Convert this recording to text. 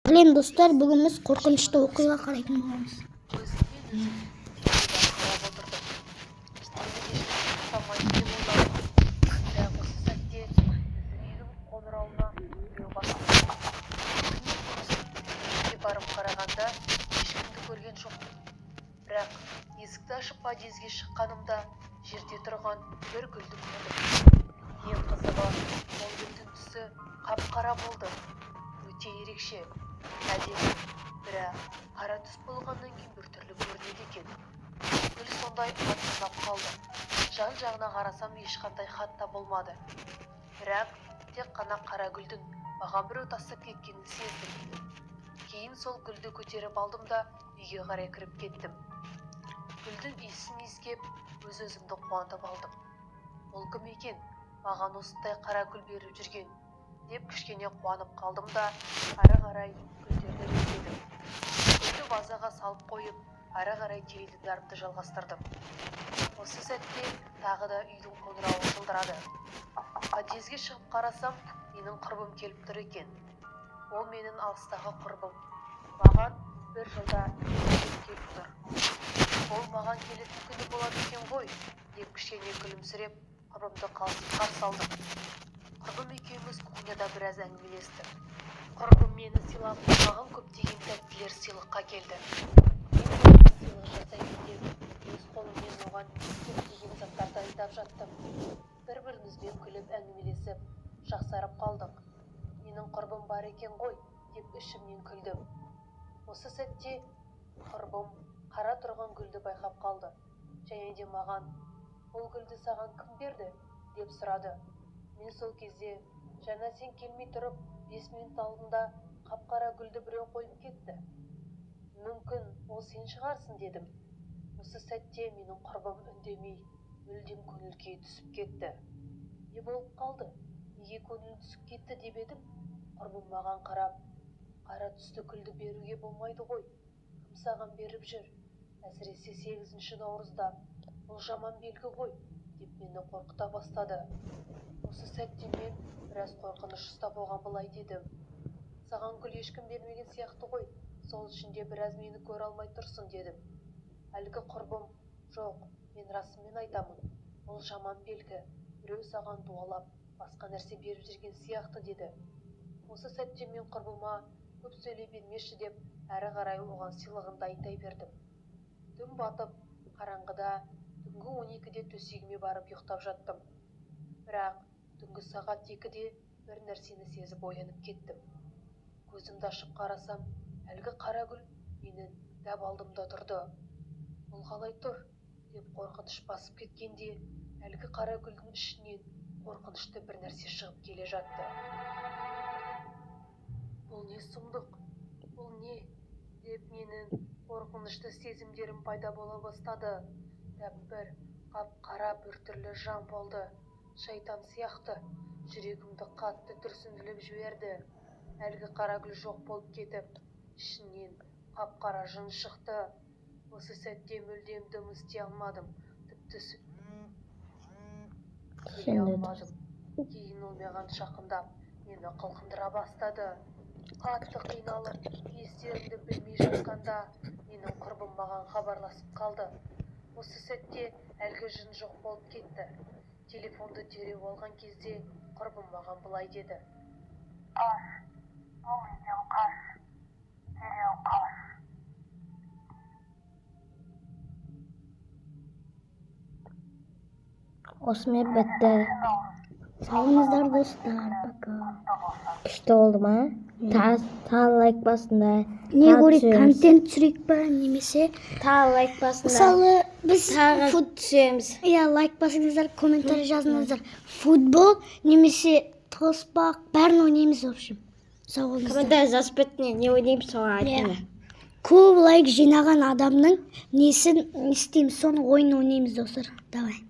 Сәлем достар, бүгін біз қорқынышты оқиға қарайтын боламыз. Барып қарағанда ешкімді көрген жоқпын. Бірақ есікті ашып подъезге шыққанымда жерде тұрған бір гүлді көрдім. Ең қызығы, ол гүлдің түсі қап-қара болды. Өте ерекше, әдемі, бірақ қара түс болғаннан кейін біртүрлі көрінеді екен. Гүл сондай атсыздап қалды. Жан-жағына қарасам ешқандай хат та болмады. Бірақ тек қана қара гүлдің маған біреу тастап кеткенін сездім. Кейін сол гүлді көтеріп алдым да үйге қарай кіріп кеттім. Гүлдің иісін иіскеп, өз-өзімді қуантып алдым. Ол кім екен? Маған осындай қара гүл беріп жүрген деп кішкене қуанып қалдым да ары қарай гүлдерді реттедім. Гүлді вазаға салып қойып, ары қарай теледидарымды жалғастырдым. Осы сәтте тағы да үйдің қоңырауы шылдырады. Подъезге шығып қарасам, менің құрбым келіп тұр екен. Ол менің алыстағы құрбым. Маған бір жылда келіп тұр. Ол маған келетін күні болады екен ғой, деп кішкене күлімсіреп, құрбымды қарсы алдым. Құрбым екеуміз кухняда біраз әңгімелестік. Құрбым мені сыйлап, маған көптеген тәттілер сыйлыққа келді. Мен сыйлық жасаймын деп, өз қолыммен оған көптеген заттарды айдап жаттым. Бір-бірімізбен күліп әңгімелесіп, жақсарып қалдық. Менің құрбым бар екен ғой, деп ішімнен күлдім. Осы сәтте құрбым қара тұрған гүлді байқап қалды. Және де маған, "Бұл гүлді саған кім берді?" деп сұрады. Мен сол кезде, "Жаңа сен келмей тұрып, 5 минут алдында қап-қара гүлді біреу қойып кетті. Мүмкін ол сен шығарсың" дедім. Осы сәтте менің құрбым үндемей, мүлдем көңіл-күйі түсіп кетті. "Не болып қалды? Неге көңілің түсіп кетті?" деп едім. Құрбым маған қарап, "Қара түсті гүлді беруге болмайды ғой. Кім саған беріп жүр? Әсіресе 8 наурызда. Бұл жаман белгі ғой", деп мені қорқыта бастады. Осы сәтте мен біраз қорқыныш ұстап оған былай дедім: "Саған гүл ешкім бермеген сияқты ғой. Сол үшін де біраз мені көре алмай тұрсың" дедім. Әлгі құрбым, "Жоқ, мен расымен айтамын. Бұл жаман белгі. Біреу саған дуалап, басқа нәрсе беріп жүрген сияқты" деді. Осы сәтте мен құрбыма "Көп сөйлей бермеші" деп, әрі қарай оған сыйлығын дайындай бердім. Түн батып, қараңғыда, түнгі 12-де төсегіме барып ұйықтап жаттым. Бірақ түнгі сағат 2-де бір нәрсені сезіп оянып кеттім. Көзімді ашып қарасам, әлгі қара гүл менің дәп алдымда тұрды. "Бұл қалай тұр?" деп қорқыныш басып кеткенде, әлгі қара гүлдің ішінен қорқынышты бір нәрсе шығып келе жатты. "Бұл не сұмдық? Бұл не?" деп менің қорқынышты сезімдерім пайда бола бастады. Дәп бір қап-қара біртүрлі жан болды. Шайтан сияқты. Жүрегімді қатты дүрсінділіп жіберді. Әлгі қара гүл жоқ болып кетіп, ішінен қап-қара жын шықты. Осы сәтте мүлдем дым істей алмадым. Тіпті сөйлей алмадым. Кейін ол маған жақындап, мені қылқындыра бастады. Қатты қиналып, не істерімді білмей жатқанда, менің құрбым маған хабарласып қалды. Осы сәтте әлгі жын жоқ болып кетті. Телефонды дереу алған кезде құрбым маған былай деді: "Қаш, бұл үйден қаш, дереу қаш." Осымен бітті. Сау достар, пока. Күшті oldu ма? Тағы лайк басыңдар. Не көрейік, контент түсірейік па немесе? Тағы лайк басыңдар. Мысалы біз фут түсеміз. Иә, лайк басыңыздар, комментарий жазыңыздар. Футбол немесе тоспақ бәрін ойнаймыз в общем. Сау болыңыздар. Комментарий жазып кетіңдер, не ойнаймыз соған айтыңдар. Көп лайк жинаған адамның несін істейміз, соны ойын ойнаймыз достар. Давай.